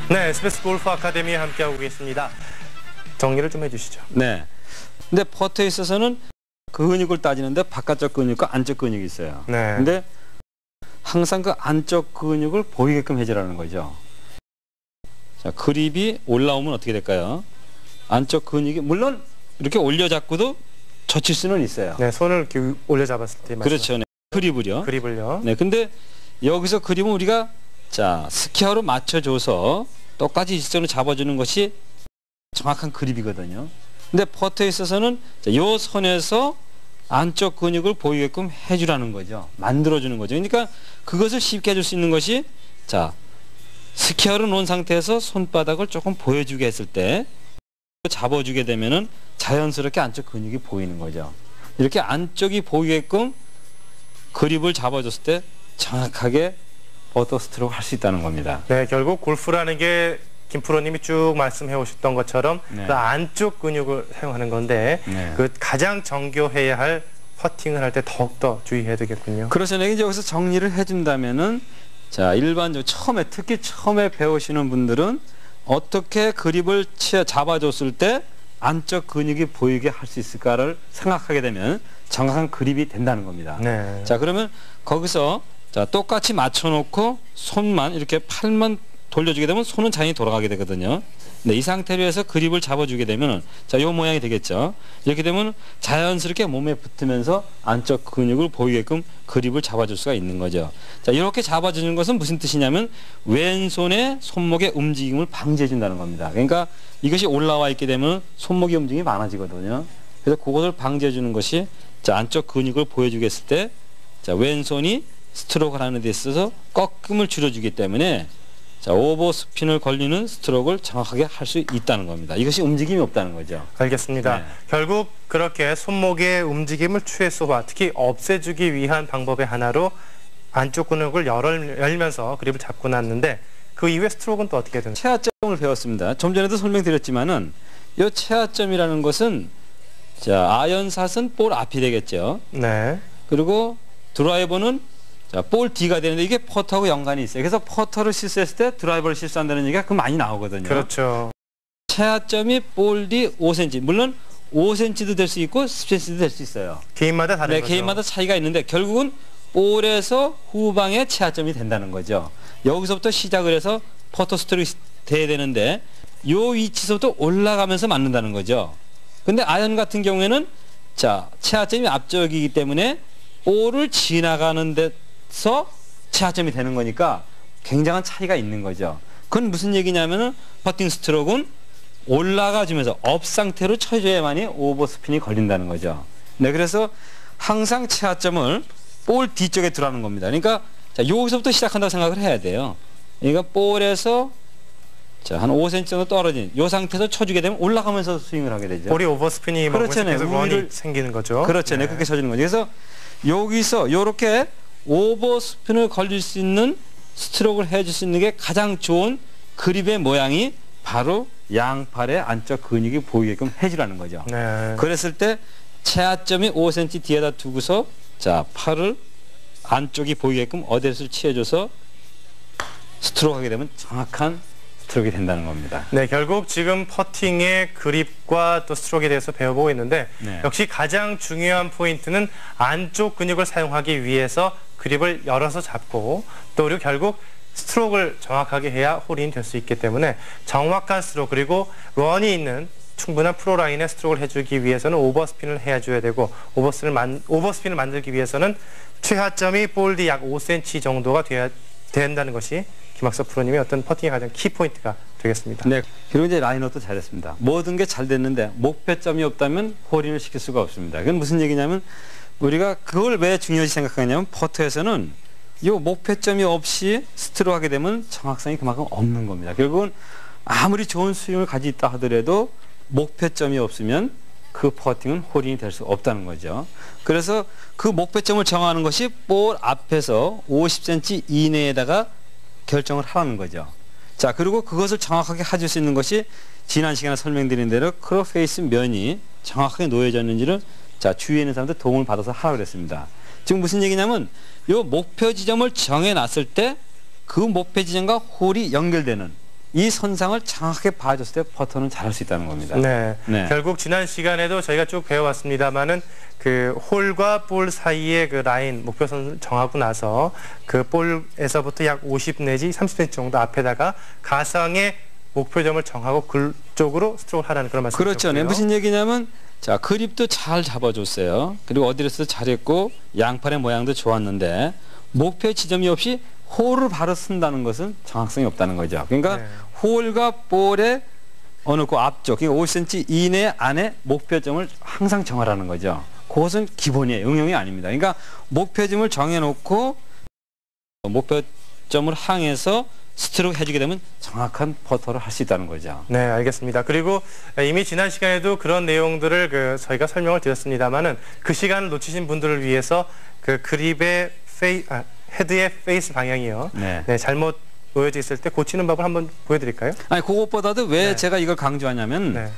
네, SBS 골프 아카데미에 함께하고 계십니다. 정리를 좀 해주시죠. 네. 근데 퍼터에 있어서는 그 근육을 따지는데 바깥쪽 근육과 안쪽 근육이 있어요. 네. 근데 항상 그 안쪽 근육을 보이게끔 해주라는 거죠. 자, 그립이 올라오면 어떻게 될까요? 안쪽 근육이 물론 이렇게 올려잡고도 젖힐 수는 있어요. 네, 손을 이렇게 올려잡았을 때 그렇죠. 네. 그립을요. 그립을요. 네, 근데 여기서 그립은 우리가 자 스퀘어로 맞춰줘서 똑같이 일정으로 잡아주는 것이 정확한 그립이거든요. 근데 퍼터에 있어서는 이 선에서 안쪽 근육을 보이게끔 해주라는 거죠. 만들어주는 거죠. 그러니까 그것을 쉽게 해줄 수 있는 것이 자 스퀘어로 놓은 상태에서 손바닥을 조금 보여주게 했을 때 잡아주게 되면은 자연스럽게 안쪽 근육이 보이는 거죠. 이렇게 안쪽이 보이게끔 그립을 잡아줬을 때 정확하게 퍼터 스트로크 할 수 있다는 겁니다. 네, 결국 골프라는 게 김 프로님이 쭉 말씀해 오셨던 것처럼 네. 그 안쪽 근육을 사용하는 건데 네. 그 가장 정교해야 할 퍼팅을 할 때 더욱더 주의해야 되겠군요. 그래서 내가 여기서 정리를 해준다면은 자 일반적으로 특히 처음에 배우시는 분들은 어떻게 그립을 잡아줬을 때 안쪽 근육이 보이게 할 수 있을까를 생각하게 되면 정확한 그립이 된다는 겁니다. 네. 자 그러면 거기서 자 똑같이 맞춰놓고 손만 이렇게 팔만 돌려주게 되면 손은 자연히 돌아가게 되거든요. 네, 이 상태로 해서 그립을 잡아주게 되면 자, 요 모양이 되겠죠. 이렇게 되면 자연스럽게 몸에 붙으면서 안쪽 근육을 보이게끔 그립을 잡아줄 수가 있는 거죠. 자, 이렇게 잡아주는 것은 무슨 뜻이냐면 왼손의 손목의 움직임을 방지해 준다는 겁니다. 그러니까 이것이 올라와 있게 되면 손목의 움직임이 많아지거든요. 그래서 그것을 방지해 주는 것이 자, 안쪽 근육을 보여주게 했을 때 자, 왼손이 스트로크를 하는 데 있어서 꺾임을 줄여주기 때문에 자, 오버 스핀을 걸리는 스트로크를 정확하게 할 수 있다는 겁니다. 이것이 움직임이 없다는 거죠. 알겠습니다. 네. 결국 그렇게 손목의 움직임을 최소화, 특히 없애주기 위한 방법의 하나로 안쪽 근육을 열면서 그립을 잡고 났는데 그 이후에 스트로크는 또 어떻게 되나요? 체하점을 배웠습니다. 좀 전에도 설명드렸지만은 이 체하점이라는 것은 자, 아이언샷은 볼 앞이 되겠죠. 네. 그리고 드라이버는 자, 볼 D가 되는데 이게 퍼터하고 연관이 있어요. 그래서 퍼터를 실수했을 때 드라이버를 실수한다는 얘기가 그 많이 나오거든요. 그렇죠. 체하점이 볼 D 5cm. 물론 5cm도 될 수 있고 10cm도 될 수 있어요. 개인마다 다른 네, 거죠. 개인마다 차이가 있는데 결국은 볼에서 후방의 체하점이 된다는 거죠. 여기서부터 시작을 해서 퍼터 스트로크가 돼야 되는데 이 위치서부터 올라가면서 맞는다는 거죠. 근데 아이언 같은 경우에는 자, 체하점이 앞쪽이기 때문에 볼을 지나가는 데서 체하점이 되는 거니까 굉장한 차이가 있는 거죠. 그건 무슨 얘기냐면은 퍼팅 스트로크는 올라가 주면서 업 상태로 쳐줘야만이 오버 스핀이 걸린다는 거죠. 네, 그래서 항상 체하점을 볼 뒤쪽에 두라는 겁니다. 그러니까 자, 여기서부터 시작한다고 생각을 해야 돼요. 그러니까 볼에서 자, 한 5cm 정도 떨어진 이 상태에서 쳐주게 되면 올라가면서 스윙을 하게 되죠. 볼이 오버스핀이 그렇죠, 네. 계속 런이 생기는 거죠. 그렇죠. 네. 네. 그렇게 쳐주는 거죠. 그래서 여기서 이렇게 오버스핀을 걸릴 수 있는 스트로크를 해줄 수 있는 게 가장 좋은 그립의 모양이 바로 양팔의 안쪽 근육이 보이게끔 해주라는 거죠. 네. 그랬을 때 체하점이 5cm 뒤에다 두고서 자, 팔을 안쪽이 보이게끔 어드레스를 취해줘서 스트로크 하게 되면 정확한 스트로크가 된다는 겁니다. 네, 결국 지금 퍼팅의 그립과 또 스트로크에 대해서 배워보고 있는데 네. 역시 가장 중요한 포인트는 안쪽 근육을 사용하기 위해서 그립을 열어서 잡고 또 그리고 결국 스트로크를 정확하게 해야 홀인이 될 수 있기 때문에 정확한 스트로크 그리고 런이 있는 충분한 프로라인의 스트로크를 해주기 위해서는 오버스핀을 해줘야 되고 오버스핀을 만들기 위해서는 최하점이 볼디 약 5cm 정도가 돼야 된다는 것이 김학섭 프로님의 어떤 퍼팅의 가장 키포인트가 되겠습니다. 네. 그리고 이제 라인업도 잘했습니다. 모든 게 잘 됐는데 목표점이 없다면 홀인을 시킬 수가 없습니다. 그건 무슨 얘기냐면 우리가 그걸 왜 중요시 생각하냐면 퍼터에서는 이 목표점이 없이 스트로크 하게 되면 정확성이 그만큼 없는 겁니다. 결국은 아무리 좋은 스윙을 가지고 있다 하더라도 목표점이 없으면 그 퍼팅은 홀인이 될 수 없다는 거죠. 그래서 그 목표점을 정하는 것이 볼 앞에서 50cm 이내에다가 결정을 하라는 거죠. 자, 그리고 그것을 정확하게 해줄 수 있는 것이 지난 시간에 설명드린 대로 크로페이스 면이 정확하게 놓여졌는지를 자, 주위에 있는 사람들 도움을 받아서 하라고 그랬습니다. 지금 무슨 얘기냐면 이 목표 지점을 정해놨을 때 그 목표 지점과 홀이 연결되는 이 선상을 정확하게 봐줬을 때 퍼터는 잘할 수 있다는 겁니다. 네. 네. 결국 지난 시간에도 저희가 쭉 배워왔습니다만은 그 홀과 볼 사이의 그 라인 목표선을 정하고 나서 그 볼에서부터 약 50 내지 30cm 정도 앞에다가 가상의 목표점을 정하고 그쪽으로 스트로크를 하라는 그런 말씀이죠. 그렇죠. 네. 무슨 얘기냐면 자 그립도 잘 잡아줬어요. 그리고 어드레스도 잘했고 양팔의 모양도 좋았는데 목표 지점이 없이 홀을 바로 쓴다는 것은 정확성이 없다는 거죠. 그러니까 네. 홀과 볼의 어느 그 앞쪽, 그러니까 5cm 이내 안에 목표점을 항상 정하라는 거죠. 그것은 기본이에요. 응용이 아닙니다. 그러니까 목표점을 정해놓고 목표점을 향해서 스트로크 해주게 되면 정확한 퍼터를 할 수 있다는 거죠. 네, 알겠습니다. 그리고 이미 지난 시간에도 그런 내용들을 저희가 설명을 드렸습니다만은 그 시간을 놓치신 분들을 위해서 그 그립의 헤드의 페이스 방향이요. 네. 네, 잘못 놓여져 있을 때 고치는 법을 한번 보여드릴까요? 아니 그것보다도 왜 네. 제가 이걸 강조하냐면 네.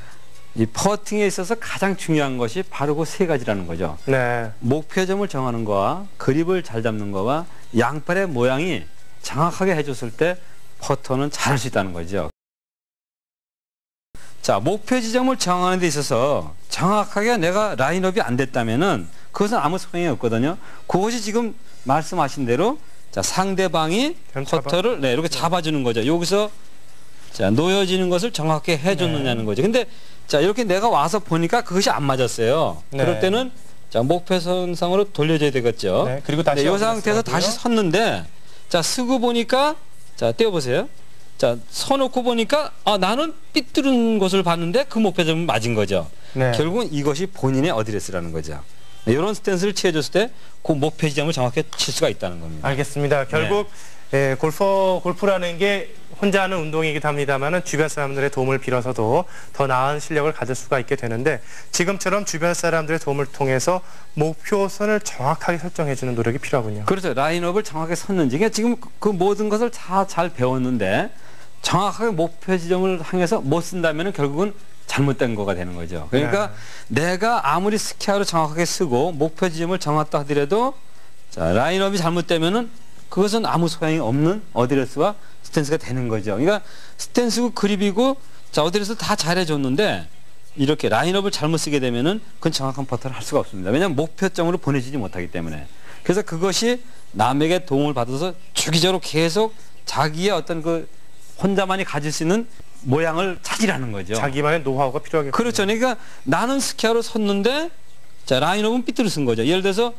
이 퍼팅에 있어서 가장 중요한 것이 바로 그 세 가지라는 거죠. 네. 목표점을 정하는 거와 그립을 잘 잡는 거와 양팔의 모양이 정확하게 해줬을 때 퍼터는 잘할 수 있다는 거죠. 자, 목표 지점을 정하는 데 있어서 정확하게 내가 라인업이 안 됐다면은 그것은 아무 소용이 없거든요. 그것이 지금 말씀하신 대로 자, 상대방이 퍼터를 이렇게 잡아주는 거죠. 여기서 자, 놓여지는 것을 정확하게 해줬느냐는 거죠. 근데 자, 이렇게 내가 와서 보니까 그것이 안 맞았어요. 네. 그럴 때는 자, 목표선상으로 돌려줘야 되겠죠. 네. 그리고 다시 이 상태에서 다시 섰는데 자, 쓰고 보니까 자, 떼어보세요. 자, 서놓고 보니까 아, 나는 삐뚤은 것을 봤는데 그 목표점은 맞은 거죠. 네. 결국은 이것이 본인의 어드레스라는 거죠. 네, 이런 스탠스를 취해줬을 때 그 목표 지점을 정확히 칠 수가 있다는 겁니다. 알겠습니다. 결국 예, 골프라는 게 혼자 하는 운동이기도 합니다만은 주변 사람들의 도움을 빌어서도 더 나은 실력을 가질 수가 있게 되는데 지금처럼 주변 사람들의 도움을 통해서 목표선을 정확하게 설정해주는 노력이 필요하군요. 그렇죠. 라인업을 정확하게 섰는지. 그러니까 지금 그 모든 것을 다 잘 배웠는데 정확하게 목표 지점을 향해서 못 쓴다면 결국은 잘못된 거가 되는 거죠. 그러니까 내가 아무리 스퀘어로 정확하게 쓰고 목표 지점을 정했다 하더라도 자, 라인업이 잘못되면은 그것은 아무 소용이 없는 어드레스와 스탠스가 되는 거죠. 그러니까 스탠스고 그립이고 자, 어드레스 다 잘해줬는데 이렇게 라인업을 잘못 쓰게 되면은 그건 정확한 퍼터를 할 수가 없습니다. 왜냐하면 목표점으로 보내주지 못하기 때문에. 그래서 그것이 남에게 도움을 받아서 주기적으로 계속 자기의 어떤 그 혼자만이 가질 수 있는 모양을 찾으라는 거죠. 자기만의 노하우가 필요하겠군요. 그렇죠. 그러니까 나는 스퀘어로 섰는데 자, 라인업은 삐뚤어 쓴 거죠. 예를 들어서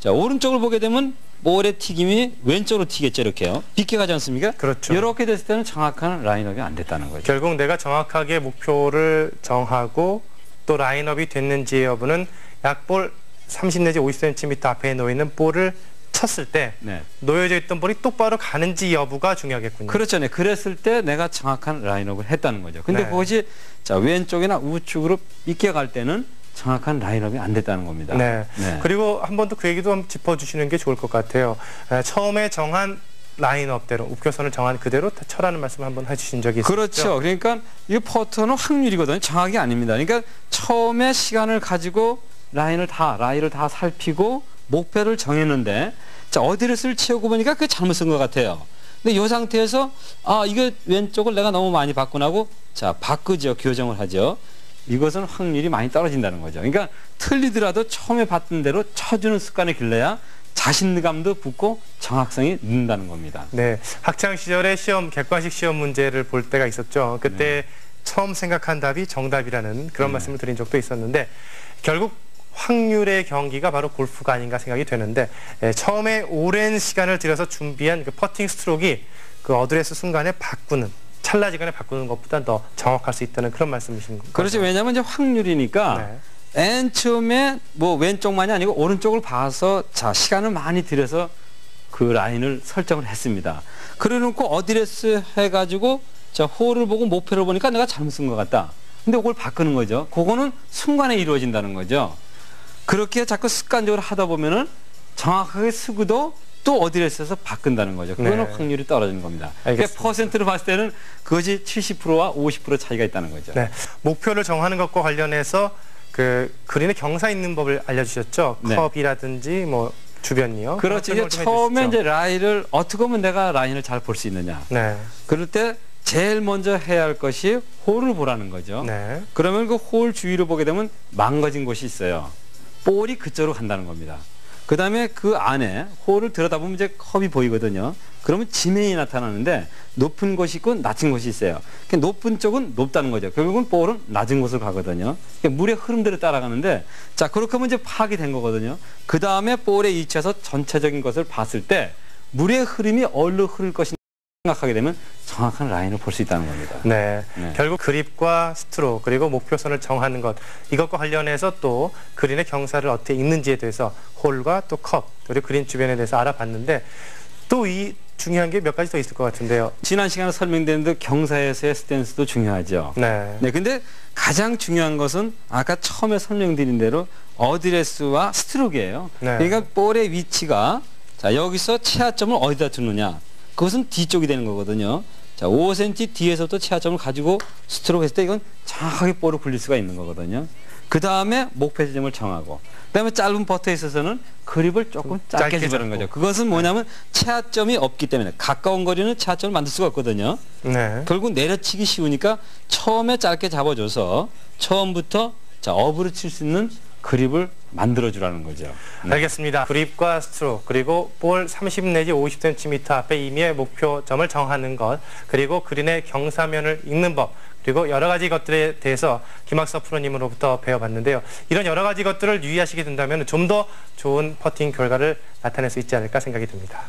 자, 오른쪽을 보게 되면 볼의 튀김이 왼쪽으로 튀겠죠. 이렇게요. 비껴가지 않습니까? 그렇죠. 이렇게 됐을 때는 정확한 라인업이 안 됐다는 거죠. 결국 내가 정확하게 목표를 정하고 또 라인업이 됐는지의 여부는 약 볼 30 내지 50cm 앞에 놓이는 볼을 쳤을 때 네. 놓여져 있던 볼이 똑바로 가는지 여부가 중요하겠군요. 그렇죠. 네. 그랬을 때 내가 정확한 라인업을 했다는 거죠. 근데 네. 그것이 자, 왼쪽이나 우측으로 비껴갈 때는 정확한 라인업이 안 됐다는 겁니다. 네. 네. 그리고 한 번 더 그 얘기도 한번 짚어주시는 게 좋을 것 같아요. 처음에 정한 라인업대로 목표선을 정한 그대로 쳐라는 말씀을 한번 해주신 적이 있었죠. 그렇죠. 그러니까 이 퍼터는 확률이거든요. 정확이 아닙니다. 그러니까 처음에 시간을 가지고 라이를 다 살피고 목표를 정했는데 자, 어드레스를 채우고 보니까 그게 잘못 쓴 것 같아요. 근데 이 상태에서 아, 이거 왼쪽을 내가 너무 많이 바꾸나고 자, 바꾸죠. 교정을 하죠. 이것은 확률이 많이 떨어진다는 거죠. 그러니까 틀리더라도 처음에 봤던 대로 쳐주는 습관을 길러야 자신감도 붙고 정확성이 는다는 겁니다. 네, 학창 시절에 객관식 시험 문제를 볼 때가 있었죠. 그때 처음 생각한 답이 정답이라는 그런 말씀을 드린 적도 있었는데 결국 확률의 경기가 바로 골프가 아닌가 생각이 되는데 처음에 오랜 시간을 들여서 준비한 그 퍼팅 스트로크가 그 어드레스 순간에 찰나지간에 바꾸는 것보다 더 정확할 수 있다는 그런 말씀이신 거죠. 그렇죠. 왜냐하면 이제 확률이니까 맨 처음에 뭐 왼쪽만이 아니고 오른쪽을 봐서 자, 시간을 많이 들여서 그 라인을 설정을 했습니다. 그래놓고 어드레스 해가지고 자, 홀을 보고 목표를 보니까 내가 잘못 쓴 것 같다. 근데 그걸 바꾸는 거죠. 그거는 순간에 이루어진다는 거죠. 그렇게 자꾸 습관적으로 하다 보면은 정확하게 쓰고도 또 어드레스에서 바꾼다는 거죠. 그거는 확률이 떨어지는 겁니다. 그러니까 퍼센트로 봤을 때는 그것이 70%와 50% 차이가 있다는 거죠. 네, 목표를 정하는 것과 관련해서 그 그린의 경사 있는 법을 알려주셨죠. 네. 컵이라든지 뭐 주변이요. 그렇죠. 이제 처음에 이제 라인을 어떻게 하면 내가 라인을 잘 볼 수 있느냐. 네. 그럴 때 제일 먼저 해야 할 것이 홀을 보라는 거죠. 네. 그러면 그 홀 주위를 보게 되면 망가진 곳이 있어요. 볼이 그쪽으로 간다는 겁니다. 그 다음에 그 안에 홀을 들여다보면 이제 컵이 보이거든요. 그러면 지면이 나타나는데 높은 곳이 있고 낮은 곳이 있어요. 그러니까 높은 쪽은 높다는 거죠. 결국은 볼은 낮은 곳으로 가거든요. 그러니까 물의 흐름대로 따라가는데, 자, 그렇게 하면 이제 파악이 된 거거든요. 그 다음에 볼에 위치해서 전체적인 것을 봤을 때 물의 흐름이 어디로 흐를 것인가 생각하게 되면 정확한 라인을 볼 수 있다는 겁니다. 네. 네. 결국 그립과 스트로크 그리고 목표선을 정하는 것, 이것과 관련해서 또 그린의 경사를 어떻게 읽는지에 대해서 홀과 또 컵, 그리고 그린 주변에 대해서 알아봤는데, 또 이 중요한 게 몇 가지 더 있을 것 같은데요. 지난 시간에 설명드린 대로 경사에서의 스탠스도 중요하죠. 네. 네, 근데 가장 중요한 것은 아까 처음에 설명드린 대로 어드레스와 스트로크예요. 네. 그러니까 볼의 위치가, 자, 여기서 채화점을 어디다 두느냐. 그것은 뒤쪽이 되는 거거든요. 자, 5cm 뒤에서부터 채화점을 가지고 스트로크 했을 때 이건 정확하게 볼을 굴릴 수가 있는 거거든요. 그 다음에 목표 지점을 정하고, 그 다음에 짧은 버터에 있어서는 그립을 조금 짧게 집어넣는 거죠. 그것은 뭐냐면 채화점이 없기 때문에 가까운 거리는 채화점을 만들 수가 없거든요. 네. 결국 내려치기 쉬우니까 처음에 짧게 잡아줘서 처음부터, 자, 업으로 칠 수 있는 그립을 만들어주라는 거죠. 알겠습니다. 그립과 스트로크 그리고 볼 30 내지 50cm 앞에 임의의 목표점을 정하는 것, 그리고 그린의 경사면을 읽는 법, 그리고 여러 가지 것들에 대해서 김학서 프로님으로부터 배워봤는데요. 이런 여러 가지 것들을 유의하시게 된다면 좀 더 좋은 퍼팅 결과를 나타낼 수 있지 않을까 생각이 듭니다.